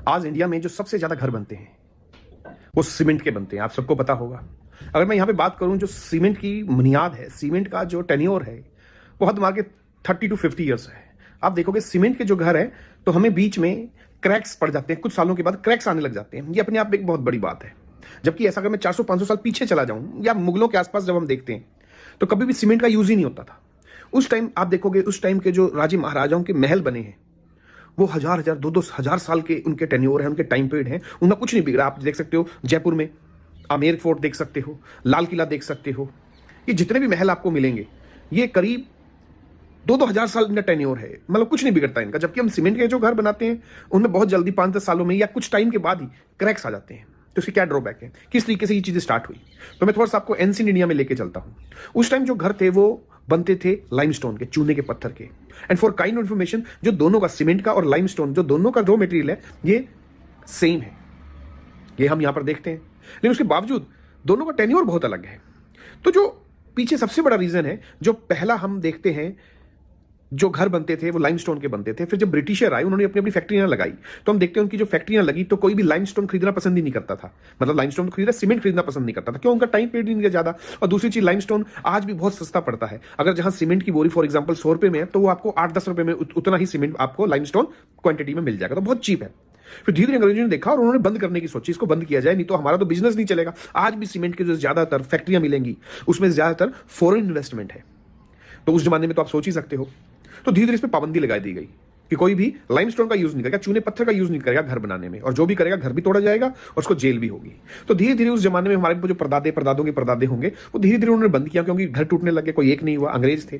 आज इंडिया में जो सबसे ज्यादा घर बनते हैं वो सीमेंट के बनते हैं, आप सबको पता होगा। अगर मैं यहाँ पे बात करूं, जो सीमेंट की बुनियाद है, सीमेंट का जो टेन्योर है वो हद मार के 30 to 50 ईयर्स है। आप देखोगे सीमेंट के जो घर है तो हमें बीच में क्रैक्स पड़ जाते हैं, कुछ सालों के बाद क्रैक्स आने लग जाते हैं। ये अपने आप में एक बहुत बड़ी बात है। जबकि ऐसा अगर मैं 400-500 साल पीछे चला जाऊं या मुगलों के आसपास जब हम देखते हैं तो कभी भी सीमेंट का यूज ही नहीं होता था। उस टाइम आप देखोगे, उस टाइम के जो राजे महाराजाओं के महल बने हैं वो हजार हजार 2-2 हजार साल के उनके टेन्योर हैं, उनके टाइम पीरियड हैं, उनका कुछ नहीं बिगड़ा। आप देख सकते हो जयपुर में आमेर फोर्ट देख सकते हो, लाल किला देख सकते हो, ये जितने भी महल आपको मिलेंगे ये करीब 2-2 हजार साल इनका टेन्योर है, मतलब कुछ नहीं बिगड़ता इनका। जबकि हम सीमेंट के जो घर बनाते हैं उनमें बहुत जल्दी 5-10 सालों में या कुछ टाइम के बाद ही क्रैक्स आ जाते हैं। तो इसकी क्या ड्रॉबैक है, किस तरीके से ये चीजें स्टार्ट हुई, तो मैं थोड़ा सा आपको एंशिएंट इंडिया में लेके चलता हूं। उस टाइम जो घर थे वो बनते थे लाइमस्टोन के, चूने के पत्थर के। And for kind of information, जो दोनों का सीमेंट का और लाइमस्टोन जो दोनों का रॉ मटेरियल है ये सेम है, ये हम यहां पर देखते हैं। लेकिन उसके बावजूद दोनों का टेन्योर बहुत अलग है। तो जो पीछे सबसे बड़ा रीजन है, जो पहला हम देखते हैं जो घर बनते थे वो लाइमस्टोन के बनते थे। फिर जब ब्रिटिशर आए उन्होंने अपनी अपनी फैक्ट्रियां लगाई, तो हम देखते हैं उनकी जो फैक्ट्रियां लगी तो कोई भी लाइमस्टोन खरीदना पसंद ही नहीं करता था। मतलब लाइमस्टोन तो खरीदा, सीमेंट खरीदना पसंद नहीं करता था। क्यों? उनका टाइम पीरियड नहीं ज्यादा। और दूसरी चीज, लाइमस्टोन आज भी बहुत सस्ता पड़ता है। अगर जहां सीमेंट की बोरी फॉर एग्जाम्पल 100 रुपए में है तो वो आपको 8-10 रुपए में उतना ही सीमेंट आपको लाइमस्टोन क्वांटिटी में मिल जाएगा, तो बहुत चीप है। फिर धीरे धीरे अंग्रेजों ने देखा और उन्होंने बंद करने की सोची, इसको बंद किया जाए, नहीं तो हमारा तो बिजनेस नहीं चलेगा। आज भी सीमेंट की जो ज्यादातर फैक्ट्रियां मिलेंगी उसमें ज्यादातर फॉरेन इन्वेस्टमेंट है। तो उस जमाने में तो आप सोच ही सकते हो। तो धीरे धीरे इस पर पाबंदी लगा दी गई कि कोई भी लाइमस्टोन का यूज नहीं करेगा, चूने पत्थर का यूज नहीं करेगा घर बनाने में, और जो भी करेगा घर भी तोड़ा जाएगा और उसको जेल भी होगी। तो धीरे धीरे उस जमाने में हमारे जो परदादों के परदादे होंगे वो धीरे धीरे उन्होंने बंद किया, क्योंकि घर टूटने लगे, कोई एक नहीं हुआ, अंग्रेज थे,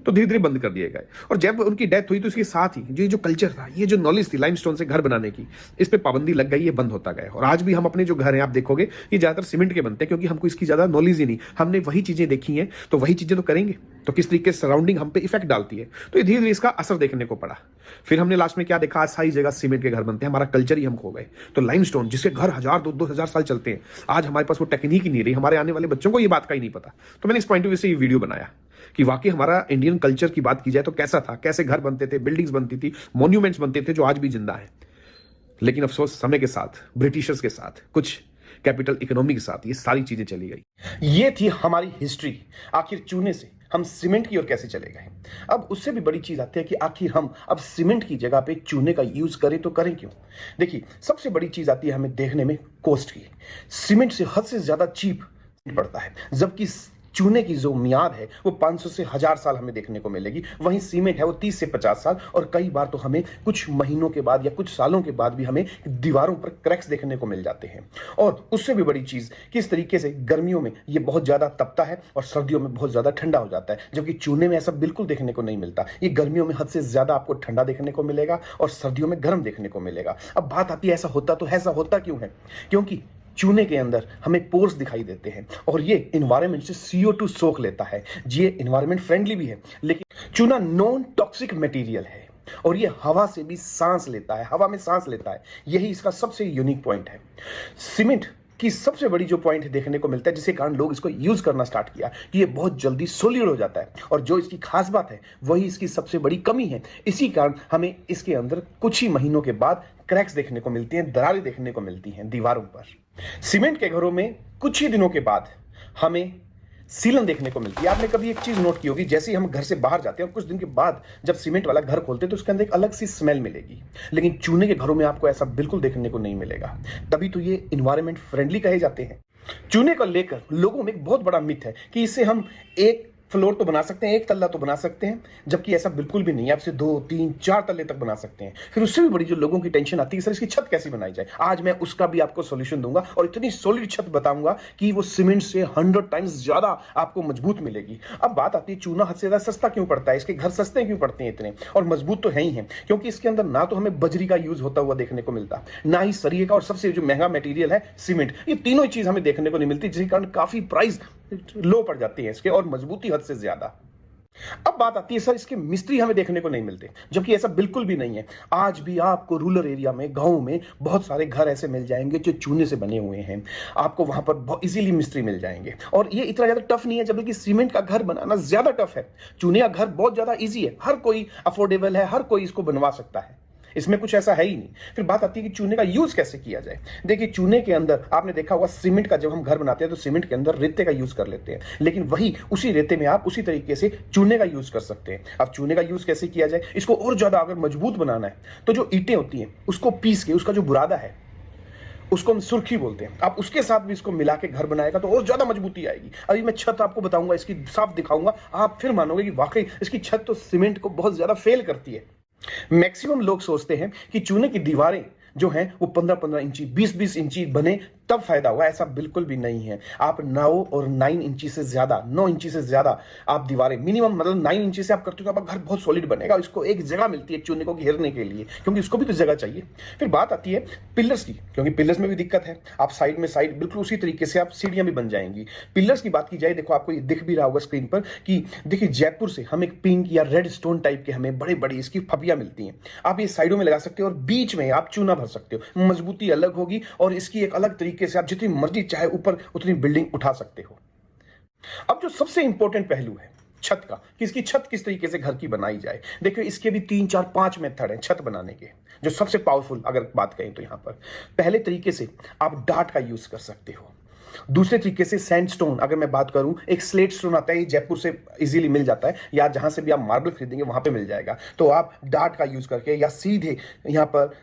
तो धीरे धीरे बंद कर दिए गए। और जब उनकी डेथ हुई तो इसके साथ ही जो कल्चर था, ये जो नॉलेज थी लाइमस्टोन से घर बनाने की, इस पे पाबंदी लग गई, ये बंद होता गया। और आज भी हम अपने जो घर हैं आप देखोगे ये ज्यादातर सीमेंट के बनते हैं, क्योंकि हमको इसकी ज्यादा नॉलेज ही नहीं, हमने वही चीजें देखी हैं तो वही चीजें तो करेंगे। तो किस तरीके से सराउंडिंग हम पे इफेक्ट डालती है, तो ये धीरे धीरे इसका असर देखने को पड़ा। फिर हमने लास्ट में क्या देखा, आज सारी जगह सीमेंट के घर बनते हैं, हमारा कल्चर ही हम खो गए। तो लाइमस्टोन जिसके घर 1000-2000 साल चलते हैं, आज हमारे पास वो टेक्निक ही नहीं रही, हमारे आने वाले बच्चों को ये बात का ही नहीं पता। तो मैंने इस पॉइंट ऑफ व्यू से ये वीडियो बनाया कि वाकई हमारा इंडियन कल्चर की बात की जाए तो कैसा था, कैसे घर बनते थे, बिल्डिंग्स बनती थी, मॉन्यूमेंट्स बनते थे जो आज भी जिंदा है। लेकिन अफसोस समय के साथ, ब्रिटिशर्स के साथ, कुछ कैपिटल इकोनॉमी के साथ ये सारी चीजें चली गई। ये थी हमारी हिस्ट्री। आखिर चूने से हम सीमेंट की ओर कैसे चले गए। अब उससे भी बड़ी चीज आती है कि आखिर हम अब सीमेंट की जगह पे चूने का यूज करें तो करें क्यों। देखिए, सबसे बड़ी चीज आती है हमें देखने में कॉस्ट की। सीमेंट से हद से ज्यादा चीप पड़ता है, जबकि चूने की जो मियाद है वो 500 से 1000 साल हमें देखने को मिलेगी। वहीं सीमेंट है वो 30 से 50 साल, और कई बार तो हमें कुछ महीनों के बाद या कुछ सालों के बाद भी हमें दीवारों पर क्रैक्स देखने को मिल जाते हैं। और उससे भी बड़ी चीज, किस तरीके से गर्मियों में ये बहुत ज्यादा तपता है और सर्दियों में बहुत ज्यादा ठंडा हो जाता है, जबकि चूने में ऐसा बिल्कुल देखने को नहीं मिलता। ये गर्मियों में हद से ज्यादा आपको ठंडा देखने को मिलेगा और सर्दियों में गर्म देखने को मिलेगा। अब बात आती है ऐसा होता क्यों है, क्योंकि चूने के अंदर हमें पोर्स दिखाई देते हैं और ये एनवायरनमेंट से CO2 सोख लेता है। ये एनवायरनमेंट फ्रेंडली भी है, लेकिन चूना नॉन टॉक्सिक मटेरियल है और ये हवा से भी सांस लेता है, हवा में सांस लेता है। यही इसका सबसे यूनिक पॉइंट है। सीमेंट की सबसे बड़ी जो पॉइंट देखने को मिलता है, जिसके कारण लोग इसको यूज करना स्टार्ट किया, कि ये बहुत जल्दी सॉलिड हो जाता है। और जो इसकी खास बात है वही इसकी सबसे बड़ी कमी है। इसी कारण हमें इसके अंदर कुछ ही महीनों के बाद क्रैक्स देखने को मिलती हैं, दरारें देखने को मिलती हैं दीवारों पर। सीमेंट के घरों में कुछ ही दिनों के बाद हमें सीलन देखने को मिलती है। आपने कभी एक चीज नोट की होगी, जैसे ही हम घर से बाहर जाते हैं और कुछ दिन के बाद जब सीमेंट वाला घर खोलते हैं तो उसके अंदर एक अलग सी स्मेल मिलेगी। लेकिन चूने के घरों में आपको ऐसा बिल्कुल देखने को नहीं मिलेगा। तभी तो ये एनवायरनमेंट फ्रेंडली कहे जाते हैं। चूने को लेकर लोगों में एक बहुत बड़ा मिथ है कि इससे हम एक फ्लोर तो बना सकते हैं, एक तल्ला तो बना सकते हैं, जबकि ऐसा बिल्कुल भी नहीं है। आपसे 2, 3, 4 तल्ले तक बना सकते हैं। फिर उससे भी बड़ी जो लोगों की टेंशन आती है, सर इसकी छत कैसे बनाई जाए, आज मैं उसका भी आपको सॉल्यूशन दूंगा और इतनी सॉलिड छत बताऊंगा कि वो सीमेंट से 100 टाइम्स ज्यादा आपको मजबूत मिलेगी। अब बात आती है चूना हद से ज्यादा सस्ता क्यों पड़ता है, इसके घर सस्ते क्यों पड़ते हैं इतने, और मजबूत तो है ही है, क्योंकि इसके अंदर ना तो हमें बजरी का यूज होता हुआ देखने को मिलता, ना ही सरिये का, और सबसे जो महंगा मटेरियल है सीमेंट। ये तीनों चीज हमें देखने को नहीं मिलती, जिसके कारण काफी प्राइस लो पड़ जाती है इसके, और मजबूती हद से ज्यादा। अब बात आती है सर इसके मिस्त्री हमें देखने को नहीं मिलते, जबकि ऐसा बिल्कुल भी नहीं है। आज भी आपको रूरल एरिया में, गांव में बहुत सारे घर ऐसे मिल जाएंगे जो चूने से बने हुए हैं। आपको वहां पर बहुत इजीली मिस्त्री मिल जाएंगे, और ये इतना ज्यादा टफ नहीं है, जबकि सीमेंट का घर बनाना ज्यादा टफ है। चूने का घर बहुत ज्यादा इजी है, हर कोई अफोर्डेबल है, हर कोई इसको बनवा सकता है। इसमें कुछ ऐसा है ही नहीं। फिर बात आती है कि चूने का यूज कैसे किया जाए। देखिए चूने के अंदर आपने देखा होगा सीमेंट का, जब हम घर बनाते हैं तो सीमेंट के अंदर रेते का यूज कर लेते हैं, लेकिन वही उसी रेते में आप उसी तरीके से चूने का यूज कर सकते हैं। अब चूने का यूज कैसे किया जाए, इसको और ज्यादा अगर मजबूत बनाना है तो जो ईंटें होती हैं उसको पीस के, उसका जो बुरादा है उसको हम सुर्खी बोलते हैं, आप उसके साथ भी इसको मिला के घर बनाएगा तो और ज्यादा मजबूती आएगी। अभी मैं छत आपको बताऊंगा, इसकी साफ दिखाऊंगा, आप फिर मानोगे कि वाकई इसकी छत तो सीमेंट को बहुत ज्यादा फेल करती है। मैक्सिमम लोग सोचते हैं कि चूने की दीवारें जो हैं वो 15-15 इंची 20-20 इंची बने तब फायदा होगा, ऐसा बिल्कुल भी नहीं है। आप 9 और 9 इंची से ज्यादा, 9 इंची से ज्यादा आप दीवारें मिनिमम, मतलब 9 इंची से आप करते हो तो आपका घर बहुत सॉलिड बनेगा। इसको एक जगह मिलती है चूने को घेरने के लिए, क्योंकि उसको भी तो जगह चाहिए। फिर बात आती है पिलर्स की, क्योंकि पिलर्स में भी दिक्कत है। आप साइड में साइड बिल्कुल उसी तरीके से आप सीढ़ियां भी बन जाएंगी। पिलर्स की बात की जाए, देखो आपको ये दिख भी रहा होगा स्क्रीन पर कि देखिए जयपुर से हम एक पिंक या रेड स्टोन टाइप के हमें बड़े बड़ी इसकी फबियां मिलती हैं। आप ये साइडों में लगा सकते हो और बीच में आप चूना भर सकते हो, मजबूती अलग होगी और इसकी एक अलग तरीके से आप जितनी मर्जी चाहे ऊपर उतनी बिल्डिंग उठा सकते हो। अब जो सबसे इंपॉर्टेंट पहलू है छत का, कि इसकी छत किस तरीके से घर की बनाई जाए। देखिए इसके भी 3 4 5 मेथड हैं छत बनाने के, जो सबसे पावरफुल अगर बात करें तो यहां पर पहले तरीके से आप डार्ट का यूज कर सकते हो। दूसरे तरीके से सैंडस्टोन, अगर मैं बात करूं, एक स्लेट स्टोन आता है, ये जयपुर से इजीली मिल जाता है, या जहां से भी आप मार्बल खरीदेंगे वहां पे मिल जाएगा। तो आप डार्ट का यूज करके या सीधे यहां पर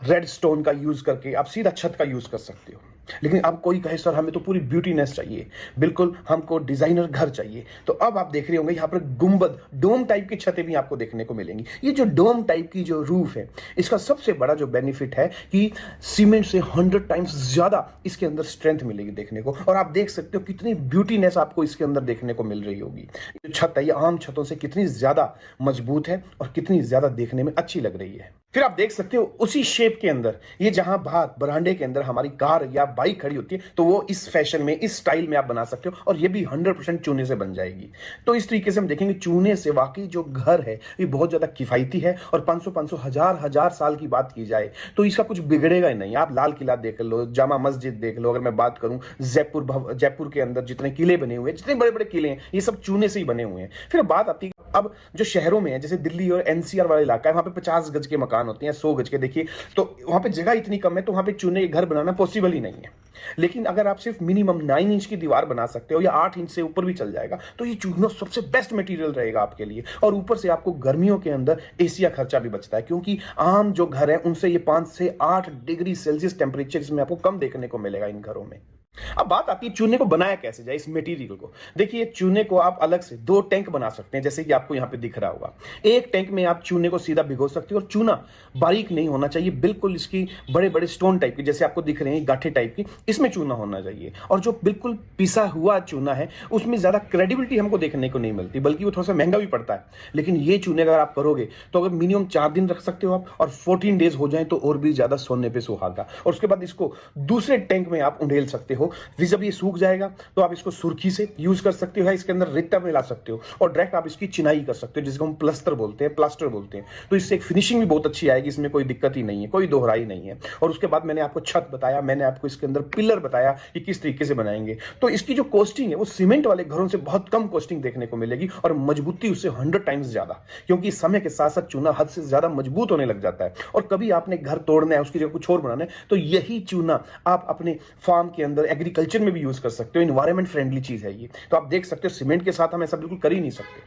रेड स्टोन का यूज करके आप सीधा छत का यूज कर सकते हो। लेकिन अब कोई कहे सर हमें तो पूरी ब्यूटीनेस चाहिए, बिल्कुल हमको डिजाइनर घर चाहिए, तो अब आप देख रहे होंगे यहाँ पर गुंबद, डोम टाइप की छतें भी आपको देखने को मिलेंगी। ये जो डोम टाइप की जो रूफ है, इसका सबसे बड़ा जो बेनिफिट है कि सीमेंट से 100 टाइम्स ज्यादा इसके अंदर स्ट्रेंथ मिलेगी देखने को, और आप देख सकते हो कितनी ब्यूटीनेस आपको इसके अंदर देखने को मिल रही होगी। जो छत है ये आम छतों से कितनी ज्यादा मजबूत है और कितनी ज्यादा देखने में अच्छी लग रही है। फिर आप देख सकते हो उसी शेप के अंदर, ये जहां बाहर बरांडे के अंदर हमारी कार या बाइक खड़ी होती है तो वो इस फैशन में, इस स्टाइल में आप बना सकते हो, और ये भी 100% चूने से बन जाएगी। तो इस तरीके से हम देखेंगे चूने से वाकई जो घर है ये बहुत ज्यादा किफायती है, और 500 हजार साल की बात की जाए तो इसका कुछ बिगड़ेगा ही नहीं। आप लाल किला देख लो, जामा मस्जिद देख लो, अगर मैं बात करूं जयपुर के अंदर जितने किले बने हुए हैं, जितने बड़े बड़े किले हैं, ये सब चूने से ही बने हुए हैं। फिर बात आती है अब जो शहरों में है, जैसे दिल्ली और एनसीआर वाला इलाका है, वहां पे 50 गज के मकान होते हैं, 100 गज के, देखिए तो वहां पे जगह इतनी कम है, तो वहां पे चूने के घर बनाना पॉसिबल ही नहीं है। लेकिन अगर आप सिर्फ मिनिमम 9 इंच की दीवार बना सकते हो, या 8 इंच से ऊपर भी चल जाएगा, तो ये चूना सबसे बेस्ट मटेरियल रहेगा आपके लिए। और ऊपर से आपको गर्मियों के अंदर एसी का खर्चा भी बचता है, क्योंकि आम जो घर है उनसे ये 5 से 8 डिग्री सेल्सियस टेम्परेचर इसमें आपको कम देखने को मिलेगा इन घरों में। अब बात आती है चूने को बनाया कैसे जाए, इस मटेरियल को। देखिए चूने को आप अलग से 2 टैंक बना सकते हैं, जैसे कि आपको यहां पे दिख रहा होगा। एक टैंक में आप चूने को सीधा भिगो सकते हो, और चूना बारीक नहीं होना चाहिए, बिल्कुल इसकी बड़े बड़े स्टोन टाइप की, जैसे आपको दिख रहे हैं गांठे टाइप की, इसमें चूना होना चाहिए। और जो बिल्कुल पिसा हुआ चूना है उसमें ज्यादा क्रेडिबिलिटी हमको देखने को नहीं मिलती, बल्कि वो थोड़ा सा महंगा भी पड़ता है। लेकिन ये चूने अगर आप करोगे तो अगर मिनिमम 4 दिन रख सकते हो आप, और 14 डेज हो जाए तो और भी ज्यादा सोने पे सुहागा। और उसके बाद इसको दूसरे टैंक में आप उंडेल सकते हो। जब ये सूख जाएगा तो आप इसको सुर्खी से यूज कर सकते हो, इसके अंदर रेता मिला सकते हो, और डायरेक्ट आप इसकी चिनाई कर सकते हो, जिसको हम प्लास्टर बोलते हैं। तो इससे एक फिनिशिंग भी बहुत अच्छी आएगी, इसमें कोई दिक्कत ही नहीं है, कोई दोहराई नहीं है। और उसके बाद मैंने आपको छत बताया, मैंने आपको इसके अंदर पिलर बताया कि किस तरीके से बनाएंगे। तो इसकी जो कॉस्टिंग है वो सीमेंट वाले घरों से बहुत कम कॉस्टिंग देखने को मिलेगी, और मजबूती उससे 100 टाइम्स ज्यादा, क्योंकि समय के साथ साथ चूना हद से ज्यादा मजबूत होने लग जाता है। और कभी आपने घर तोड़ना है, उसकी जगह कुछ और बनाना है, तो यही चूना आप अपने फार्म के अंदर, एग्रीकल्चर में भी यूज कर सकते हो। एनवायरमेंट फ्रेंडली चीज है ये। तो आप देख सकते हो सीमेंट के साथ हम ऐसा बिल्कुल कर ही नहीं सकते।